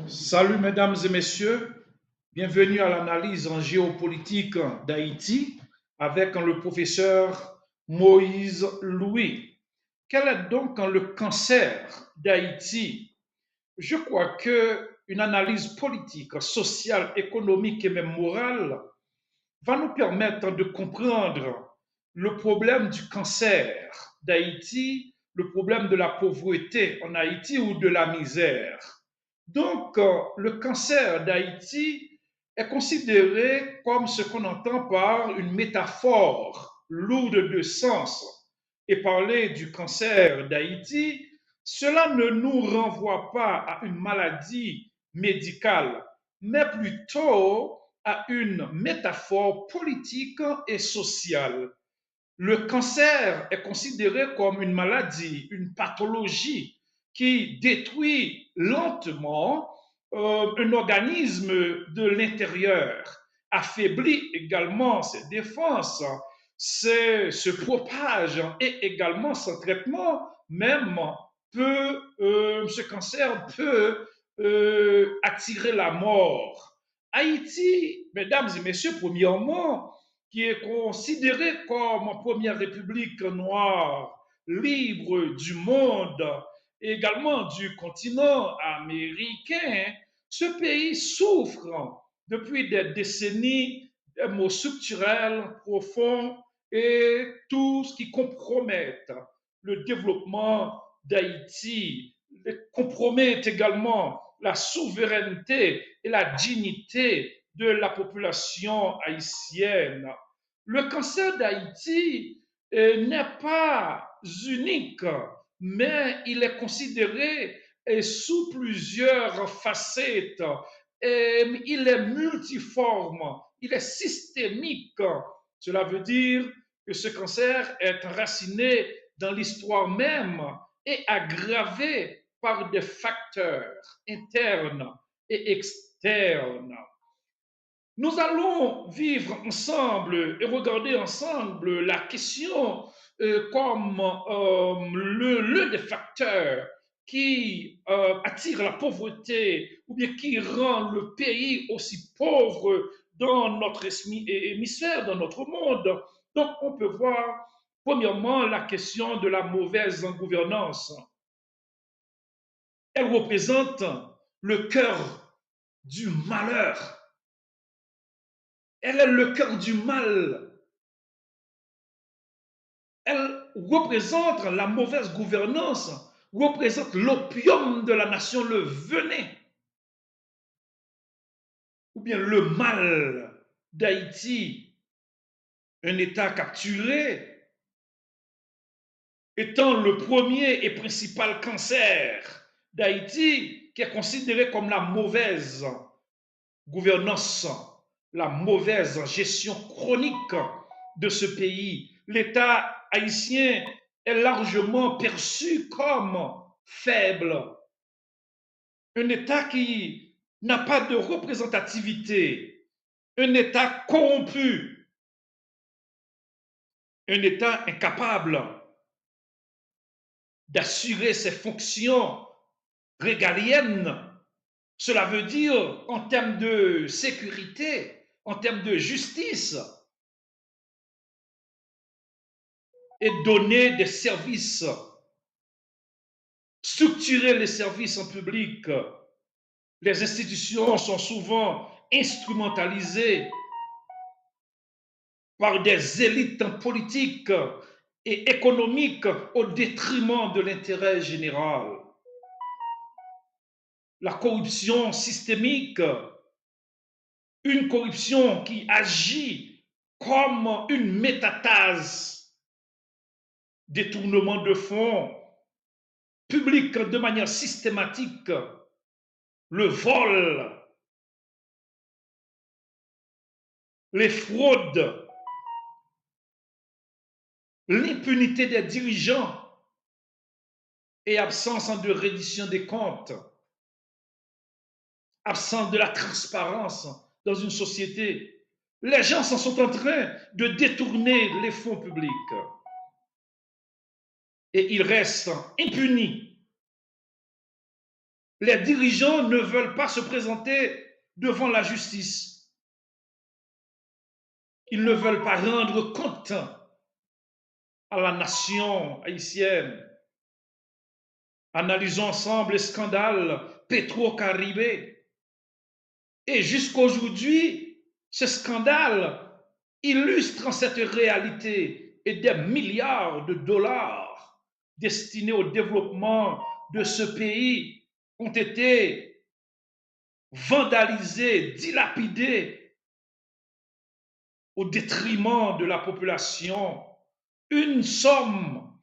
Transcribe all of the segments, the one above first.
Salut mesdames et messieurs, bienvenue à l'analyse en géopolitique d'Haïti avec le professeur Moïse Louis. Quel est donc le cancer d'Haïti? Je crois que une analyse politique, sociale, économique et même morale va nous permettre de comprendre le problème du cancer d'Haïti, le problème de la pauvreté en Haïti ou de la misère. Donc, le cancer d'Haïti est considéré comme ce qu'on entend par une métaphore lourde de sens. Et parler du cancer d'Haïti, cela ne nous renvoie pas à une maladie médicale, mais plutôt à une métaphore politique et sociale. Le cancer est considéré comme une maladie, une pathologie qui détruit lentement un organisme de l'intérieur, affaiblit également ses défenses, se propage et également son traitement même ce cancer peut attirer la mort. Haïti, mesdames et messieurs, premièrement, qui est considérée comme première république noire libre du monde, et également du continent américain, ce pays souffre depuis des décennies des maux structurels profonds et tout ce qui compromet le développement d'Haïti, compromet également la souveraineté et la dignité de la population haïtienne. Le cancer d'Haïti n'est pas unique, mais il est considéré sous plusieurs facettes. Il est multiforme, il est systémique. Cela veut dire que ce cancer est enraciné dans l'histoire même et aggravé par des facteurs internes et externes. Nous allons vivre ensemble et regarder ensemble la question comme l'un des facteurs qui attire la pauvreté ou bien qui rend le pays aussi pauvre dans notre hémisphère, dans notre monde. Donc on peut voir premièrement la question de la mauvaise gouvernance. Elle représente le cœur du malheur. Elle est le cœur du mal. Elle représente la mauvaise gouvernance, représente l'opium de la nation, le venin, ou bien le mal d'Haïti, un État capturé, étant le premier et principal cancer d'Haïti, qui est considéré comme la mauvaise gouvernance, la mauvaise gestion chronique de ce pays. L'État haïtien est largement perçu comme faible, un État qui n'a pas de représentativité, un État corrompu, un État incapable d'assurer ses fonctions régaliennes. Cela veut dire en termes de sécurité, en termes de justice, et donner des services, structurer les services en public. Les institutions sont souvent instrumentalisées par des élites politiques et économiques au détriment de l'intérêt général. La corruption systémique, une corruption qui agit comme une métatase, détournement de fonds publics de manière systématique, le vol, les fraudes, l'impunité des dirigeants et absence de reddition des comptes, absence de la transparence dans une société. Les gens s'en sont en train de détourner les fonds publics et ils restent impunis. Les dirigeants ne veulent pas se présenter devant la justice. Ils ne veulent pas rendre compte à la nation haïtienne. Analysons ensemble les scandales Petro-Caribé. Et jusqu'aujourd'hui, ce scandale illustre cette réalité et des milliards de dollars destinés au développement de ce pays ont été vandalisés, dilapidés au détriment de la population. Une somme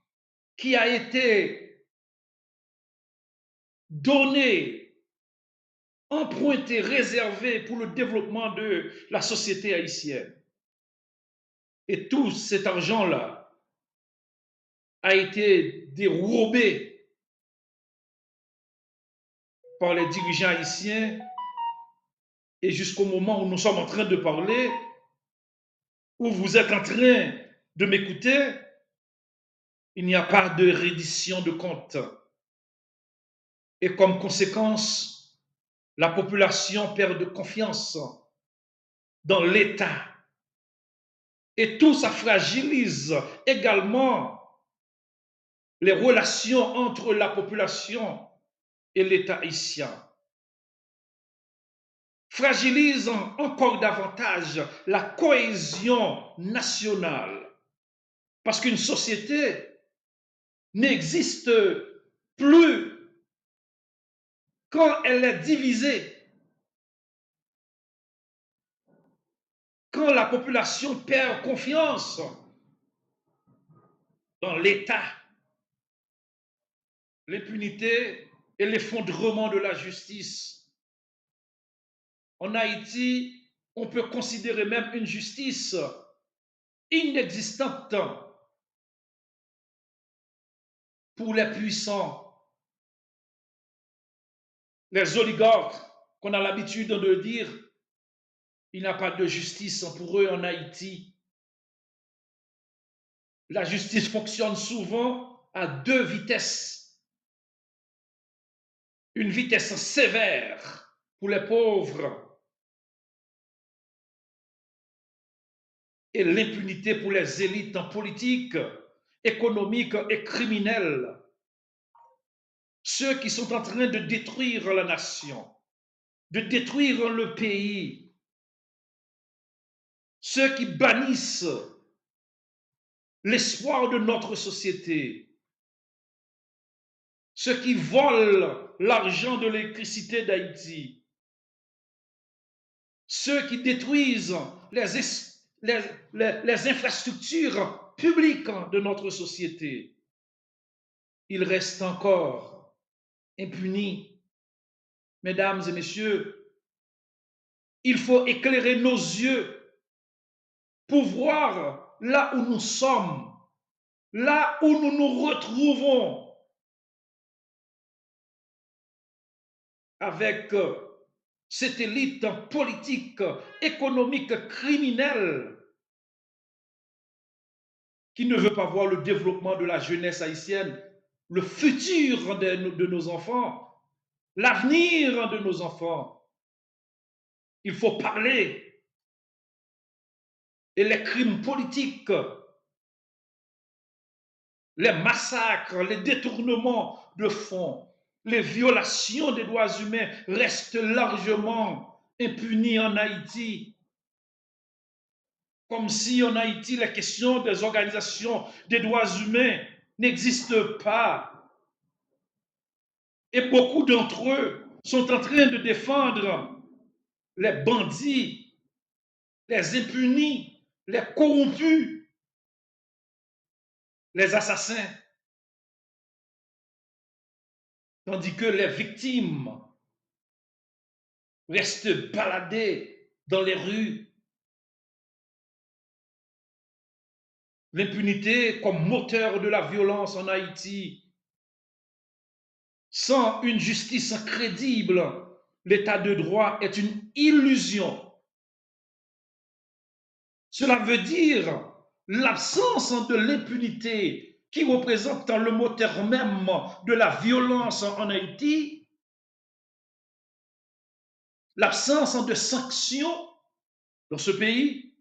qui a été donnée, empruntée, réservée pour le développement de la société haïtienne. Et tout cet argent-là a été dérobé par les dirigeants haïtiens et jusqu'au moment où nous sommes en train de parler, où vous êtes en train de m'écouter, il n'y a pas de reddition de compte. Et comme conséquence, la population perd de confiance dans l'État. Et tout ça fragilise également les relations entre la population et l'État haïtien. Fragilise encore davantage la cohésion nationale. Parce qu'une société n'existe plus quand elle est divisée, quand la population perd confiance dans l'État, l'impunité et l'effondrement de la justice. En Haïti, on peut considérer même une justice inexistante pour les puissants, les oligarques, qu'on a l'habitude de dire, il n'y a pas de justice pour eux en Haïti. La justice fonctionne souvent à deux vitesses. Une vitesse sévère pour les pauvres et l'impunité pour les élites politiques, économiques et criminelles. Ceux qui sont en train de détruire la nation, de détruire le pays, ceux qui bannissent l'espoir de notre société, ceux qui volent l'argent de l'électricité d'Haïti, ceux qui détruisent les infrastructures publiques de notre société, ils restent encore impunis. Mesdames et messieurs, il faut éclairer nos yeux pour voir là où nous sommes, là où nous nous retrouvons avec cette élite politique, économique, criminelle qui ne veut pas voir le développement de la jeunesse haïtienne, le futur de nos enfants, l'avenir de nos enfants. Il faut parler. Et les crimes politiques, les massacres, les détournements de fonds, les violations des droits humains restent largement impunis en Haïti. Comme si en Haïti, la question des organisations des droits humains n'existe pas. Et beaucoup d'entre eux sont en train de défendre les bandits, les impunis, les corrompus, les assassins. Tandis que les victimes restent baladées dans les rues. L'impunité comme moteur de la violence en Haïti. Sans une justice crédible, l'état de droit est une illusion. Cela veut dire l'absence de l'impunité qui représente le moteur même de la violence en Haïti l'absence de sanctions dans ce pays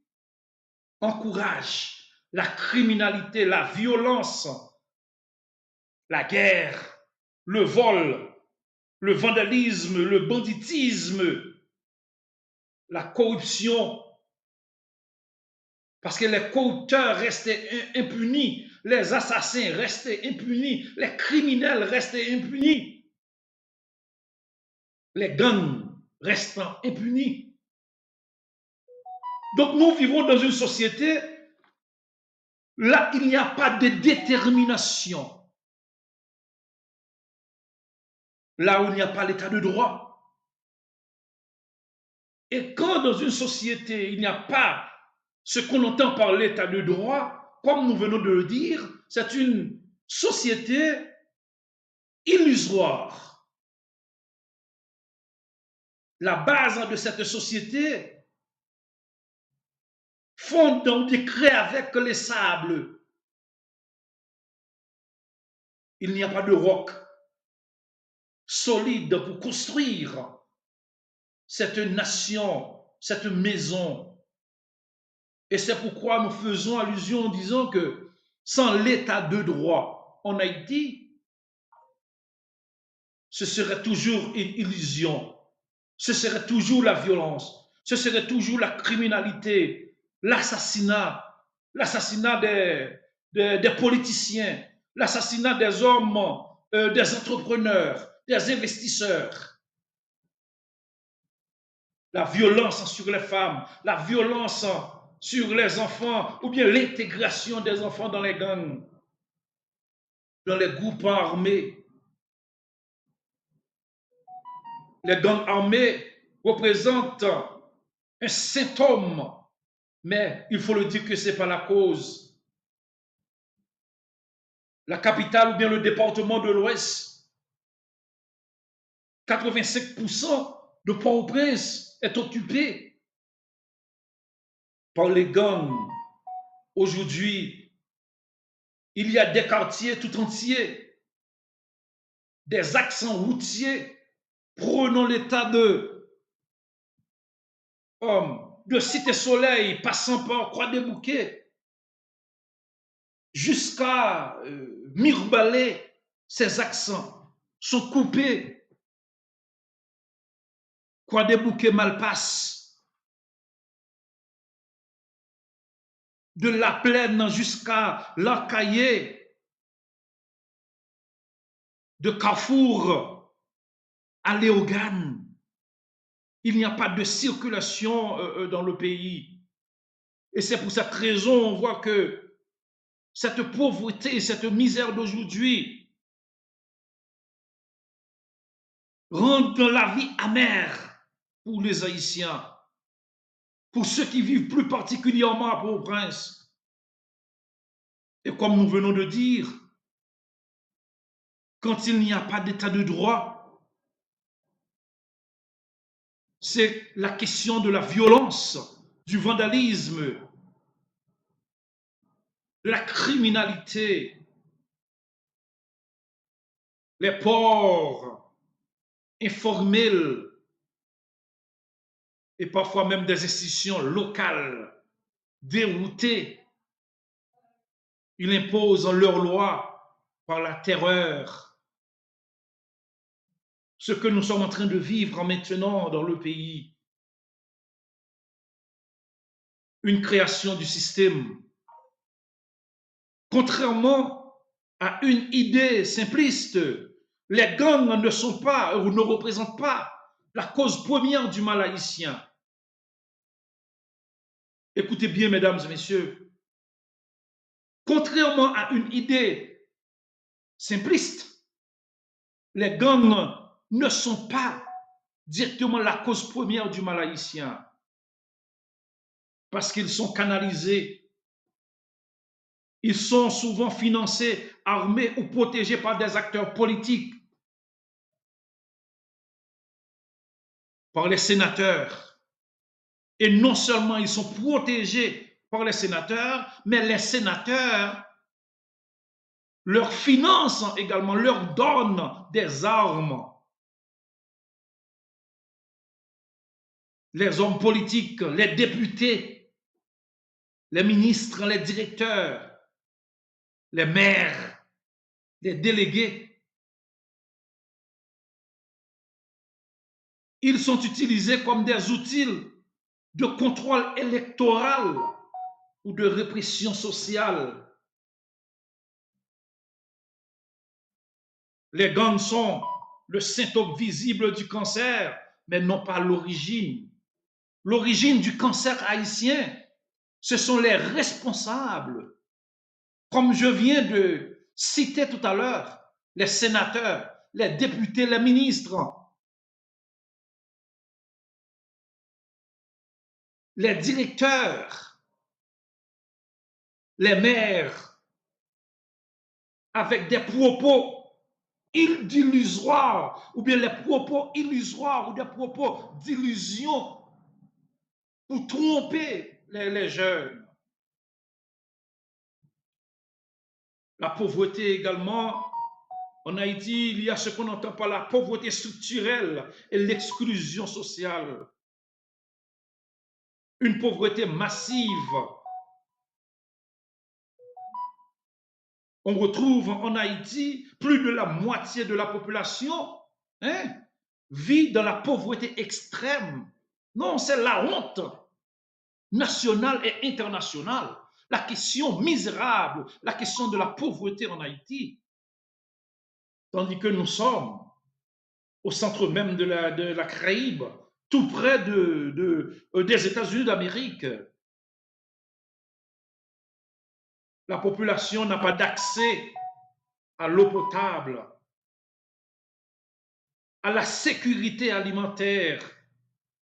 encourage la criminalité, la violence, la guerre, le vol, le vandalisme, le banditisme, la corruption, parce que les corrupteurs restaient impunis, les assassins restaient impunis, les criminels restaient impunis, les gangs restant impunis. Donc nous vivons dans une société, là il n'y a pas de détermination, là où il n'y a pas l'état de droit. Et quand dans une société, il n'y a pas ce qu'on entend par l'état de droit, comme nous venons de le dire, c'est une société illusoire. La base de cette société fonde donc des crée avec les sables. Il n'y a pas de roc solide pour construire cette nation, cette maison. Et c'est pourquoi nous faisons allusion en disant que sans l'état de droit en Haïti, ce serait toujours une illusion, ce serait toujours la violence, ce serait toujours la criminalité, l'assassinat, l'assassinat des politiciens, l'assassinat des hommes, des entrepreneurs, des investisseurs, la violence sur les femmes, la violence sur les enfants, ou bien l'intégration des enfants dans les gangs, dans les groupes armés. Les gangs armés représentent un symptôme, mais il faut le dire que ce n'est pas la cause. La capitale ou bien le département de l'Ouest, 85% de Port-au-Prince est occupé par les gangs. Aujourd'hui, il y a des quartiers tout entiers, des accents routiers. Prenons l'état de Cité Soleil, passant par Croix-des-Bouquets, jusqu'à Mirebalais, ces accents sont coupés. Croix-des-Bouquets, Malpasse, de La Plaine jusqu'à l'Arcaillé, de Carrefour à Léogane. Il n'y a pas de circulation dans le pays. Et c'est pour cette raison on voit que cette pauvreté, cette misère d'aujourd'hui rendent la vie amère pour les Haïtiens, pour ceux qui vivent plus particulièrement à Port-au-Prince. Et comme nous venons de dire, quand il n'y a pas d'état de droit, c'est la question de la violence, du vandalisme, de la criminalité. Les ports informels et parfois même des institutions locales déroutées, ils imposent leurs lois par la terreur. Ce que nous sommes en train de vivre maintenant dans le pays, une création du système. Contrairement à une idée simpliste, les gangs ne sont pas ou ne représentent pas la cause première du mal haïtien. Écoutez bien, mesdames et messieurs, contrairement à une idée simpliste, les gangs ne sont pas directement la cause première du mal haïtien parce qu'ils sont canalisés. Ils sont souvent financés, armés ou protégés par des acteurs politiques, par les sénateurs. Et non seulement ils sont protégés par les sénateurs, mais les sénateurs leur financent également, leur donnent des armes. les hommes politiques, les députés, les ministres, les directeurs, les maires, les délégués, ils sont utilisés comme des outils de contrôle électoral ou de répression sociale. Les gangs sont le symptôme visible du cancer, mais non pas l'origine. L'origine du cancer haïtien, ce sont les responsables, comme je viens de citer tout à l'heure, les sénateurs, les députés, les ministres, les directeurs, les maires, avec des propos illusoires, ou bien les propos illusoires, ou des propos d'illusion pour tromper les jeunes. La pauvreté également. En Haïti, il y a ce qu'on entend par la pauvreté structurelle et l'exclusion sociale. Une pauvreté massive. On retrouve en Haïti plus de la moitié de la population vit dans la pauvreté extrême. Non, c'est la honte nationale et internationale. La question misérable, la question de la pauvreté en Haïti. Tandis que nous sommes au centre même de la Caraïbe, tout près des États-Unis d'Amérique. La population n'a pas d'accès à l'eau potable, à la sécurité alimentaire,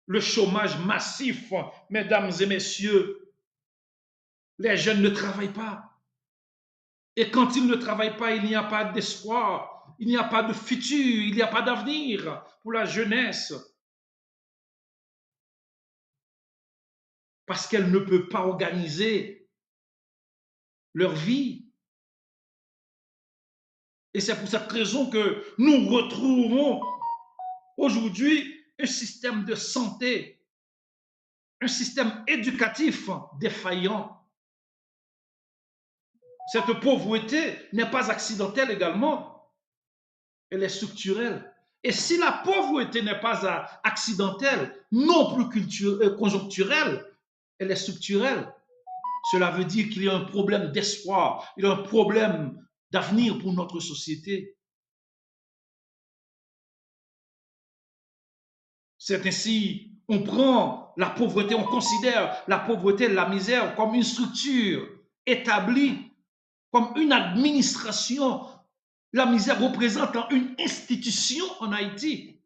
le chômage massif, mesdames et messieurs. Les jeunes ne travaillent pas. Et quand ils ne travaillent pas, il n'y a pas d'espoir, il n'y a pas de futur, il n'y a pas d'avenir pour la jeunesse. Parce qu'elle ne peut pas organiser leur vie. Et c'est pour cette raison que nous retrouvons aujourd'hui un système de santé, un système éducatif défaillant. Cette pauvreté n'est pas accidentelle également, elle est structurelle. Et si la pauvreté n'est pas accidentelle, non plus conjoncturelle, elle est structurelle. Cela veut dire qu'il y a un problème d'espoir, il y a un problème d'avenir pour notre société. C'est ainsi, on prend la pauvreté, on considère la pauvreté, la misère comme une structure établie, comme une administration. La misère représente une institution en Haïti.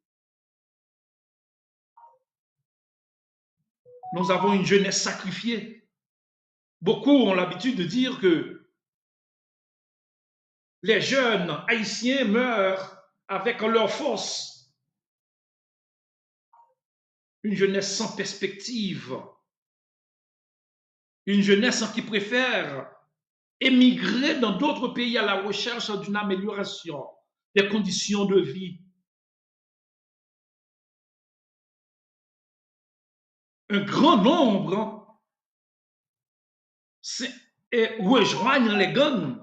Nous avons une jeunesse sacrifiée. Beaucoup ont l'habitude de dire que les jeunes haïtiens meurent avec leur force. Une jeunesse sans perspective. Une jeunesse qui préfère émigrer dans d'autres pays à la recherche d'une amélioration des conditions de vie. Un grand nombre rejoignent les gangs.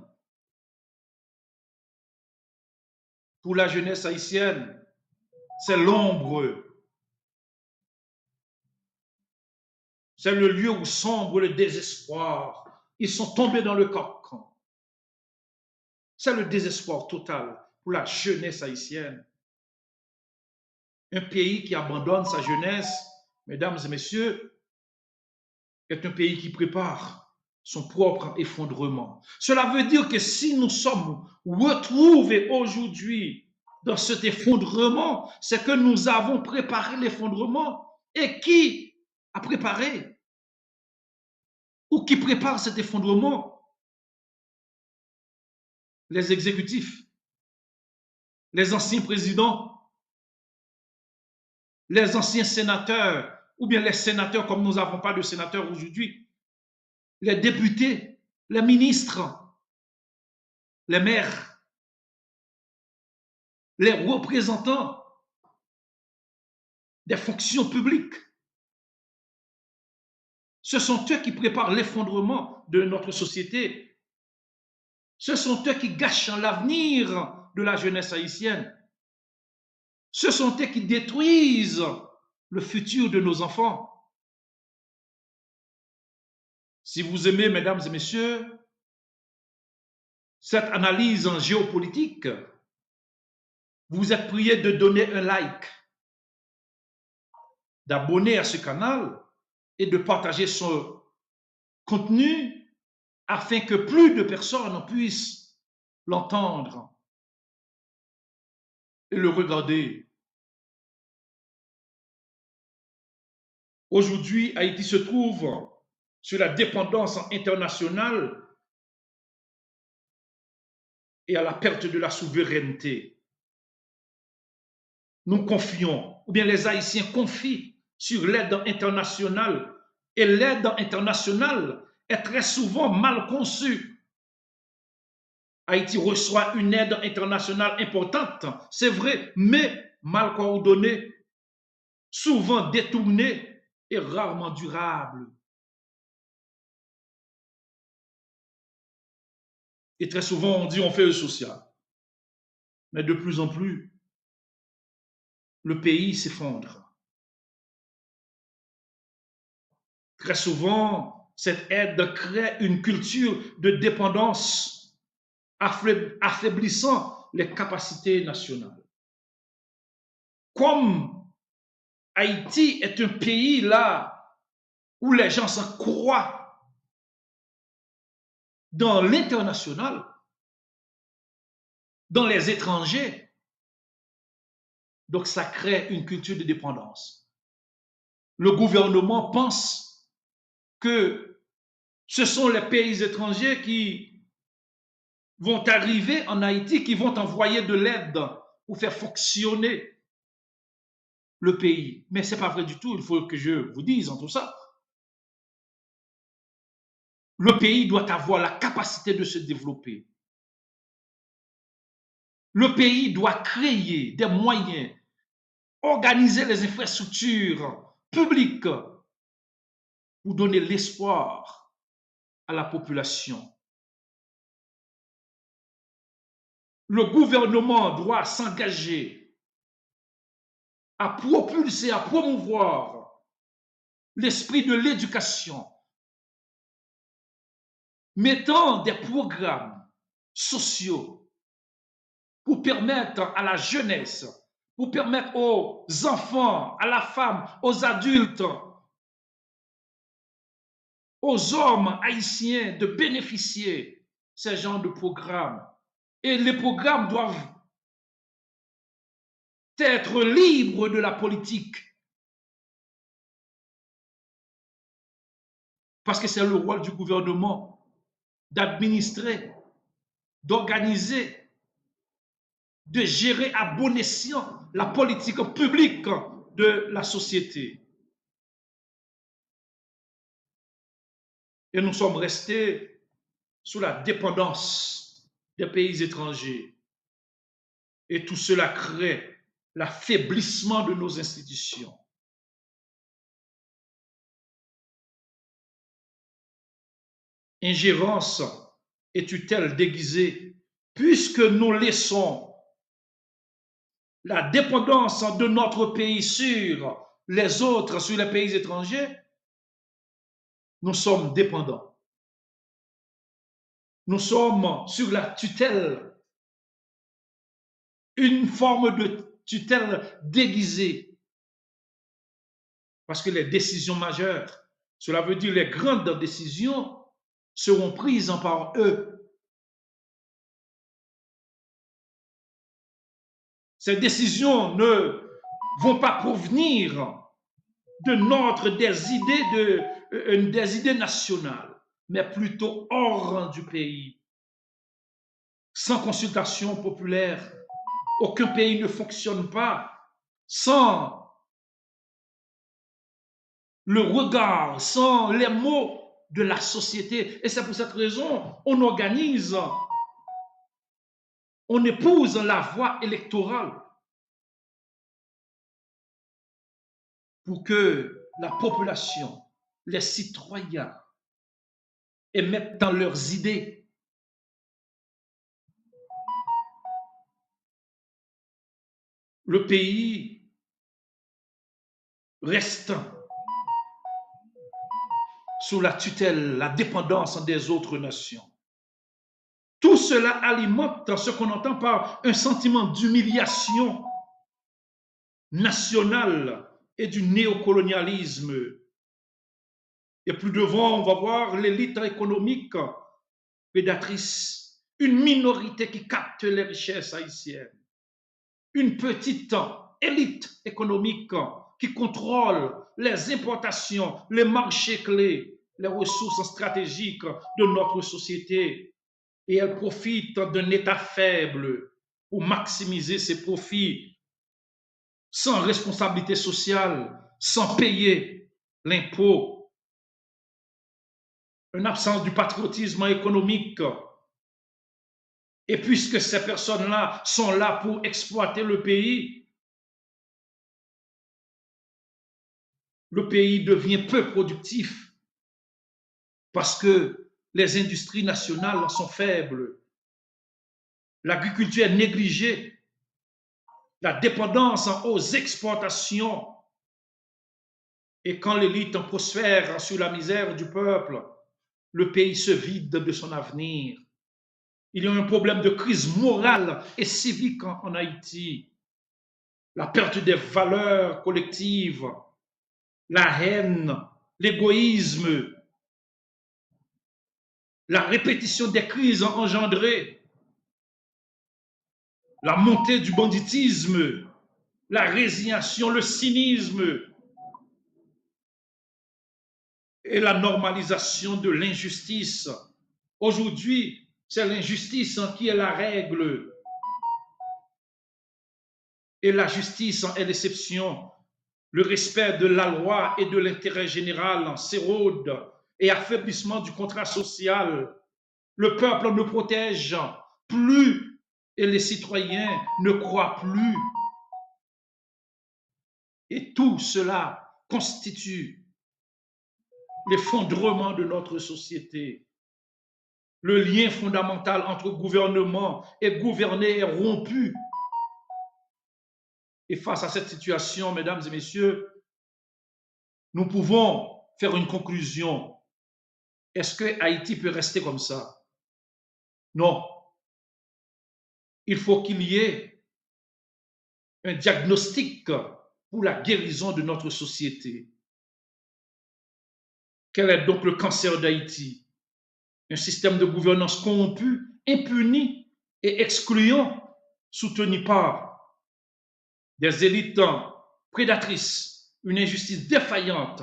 Pour la jeunesse haïtienne, c'est l'ombre. C'est le lieu où sombre le désespoir. Ils sont tombés dans le cocon. C'est le désespoir total pour la jeunesse haïtienne. Un pays qui abandonne sa jeunesse, mesdames et messieurs, est un pays qui prépare son propre effondrement. Cela veut dire que si nous sommes retrouvés aujourd'hui dans cet effondrement, c'est que nous avons préparé l'effondrement. Et qui a préparé ou qui prépare cet effondrement? Les exécutifs, les anciens présidents, les anciens sénateurs, ou bien les sénateurs comme nous n'avons pas de sénateurs aujourd'hui, les députés, les ministres, les maires, les représentants des fonctions publiques. Ce sont eux qui préparent l'effondrement de notre société. Ce sont eux qui gâchent l'avenir de la jeunesse haïtienne. Ce sont eux qui détruisent le futur de nos enfants. Si vous aimez, mesdames et messieurs, cette analyse en géopolitique, vous êtes priés de donner un like, d'abonner à ce canal et de partager son contenu afin que plus de personnes puissent l'entendre et le regarder. Aujourd'hui, Haïti se trouve sur la dépendance internationale et à la perte de la souveraineté. Nous confions, ou bien les Haïtiens confient sur l'aide internationale, et l'aide internationale est très souvent mal conçue. Haïti reçoit une aide internationale importante, c'est vrai, mais mal coordonnée, souvent détournée et rarement durable. Et très souvent, on dit on fait le social. Mais de plus en plus, le pays s'effondre. Très souvent, cette aide crée une culture de dépendance affaiblissant les capacités nationales. Comme Haïti est un pays là où les gens s'en croient dans l'international, dans les étrangers, donc ça crée une culture de dépendance. Le gouvernement pense que ce sont les pays étrangers qui vont arriver en Haïti, qui vont envoyer de l'aide pour faire fonctionner le pays. Mais ce n'est pas vrai du tout, il faut que je vous dise en tout ça. Le pays doit avoir la capacité de se développer. Le pays doit créer des moyens, organiser les infrastructures publiques pour donner l'espoir à la population. Le gouvernement doit s'engager à propulser, à promouvoir l'esprit de l'éducation, mettant des programmes sociaux pour permettre à la jeunesse, pour permettre aux enfants, à la femme, aux adultes, aux hommes haïtiens de bénéficier de ces genres de programmes. Et les programmes doivent être libres de la politique. Parce que c'est le rôle du gouvernement d'administrer, d'organiser, de gérer à bon escient la politique publique de la société. Et nous sommes restés sous la dépendance des pays étrangers. Et tout cela crée l'affaiblissement de nos institutions. Ingérence et tutelle déguisée, puisque nous laissons la dépendance de notre pays sur les autres, sur les pays étrangers, nous sommes dépendants. Nous sommes sur la tutelle, une forme de tutelle déguisée. Parce que les décisions majeures, cela veut dire les grandes décisions, seront prises par eux. Ces décisions ne vont pas provenir de des idées nationales, mais plutôt hors du pays. Sans consultation populaire, aucun pays ne fonctionne pas sans le regard, sans les mots de la société. Et c'est pour cette raison on organise, on épouse la voie électorale pour que la population, les citoyens émettent dans leurs idées, le pays reste sous la tutelle, la dépendance des autres nations. Tout cela alimente ce qu'on entend par un sentiment d'humiliation nationale et du néocolonialisme. Et plus devant, on va voir l'élite économique prédatrice, une minorité qui capte les richesses haïtiennes, une petite élite économique qui contrôle les importations, les marchés clés, les ressources stratégiques de notre société. Et elle profite d'un État faible pour maximiser ses profits sans responsabilité sociale, sans payer l'impôt, une absence du patriotisme économique. Et puisque ces personnes-là sont là pour exploiter le pays devient peu productif parce que les industries nationales sont faibles. L'agriculture est négligée. La dépendance aux exportations. Et quand l'élite prospère sur la misère du peuple, le pays se vide de son avenir. Il y a un problème de crise morale et civique en Haïti. La perte des valeurs collectives, la haine, l'égoïsme, la répétition des crises engendrées, la montée du banditisme, la résignation, le cynisme et la normalisation de l'injustice. Aujourd'hui, c'est l'injustice qui est la règle et la justice est l'exception. Le respect de la loi et de l'intérêt général s'érode et affaiblissement du contrat social. Le peuple ne protège plus et les citoyens ne croient plus. Et tout cela constitue l'effondrement de notre société. Le lien fondamental entre gouvernement et gouverné est rompu. Et face à cette situation, mesdames et messieurs, nous pouvons faire une conclusion. Est-ce que Haïti peut rester comme ça? Non. Il faut qu'il y ait un diagnostic pour la guérison de notre société. Quel est donc le cancer d'Haïti? Un système de gouvernance corrompu, impuni et excluant, soutenu par des élites prédatrices, une injustice défaillante,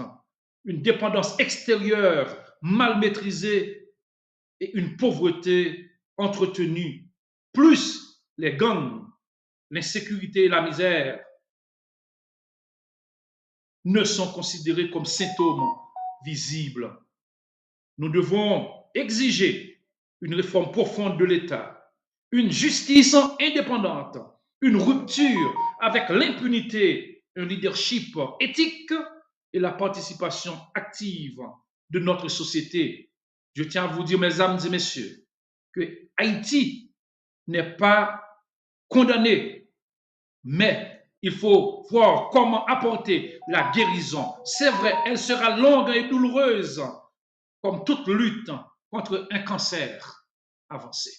une dépendance extérieure mal maîtrisée et une pauvreté entretenue, plus les gangs, l'insécurité et la misère ne sont considérés comme symptômes visibles. Nous devons exiger une réforme profonde de l'État, une justice indépendante, une rupture avec l'impunité, un leadership éthique et la participation active de notre société. Je tiens à vous dire, mesdames et messieurs, que Haïti n'est pas condamné, mais il faut voir comment apporter la guérison. C'est vrai, elle sera longue et douloureuse, comme toute lutte contre un cancer avancé.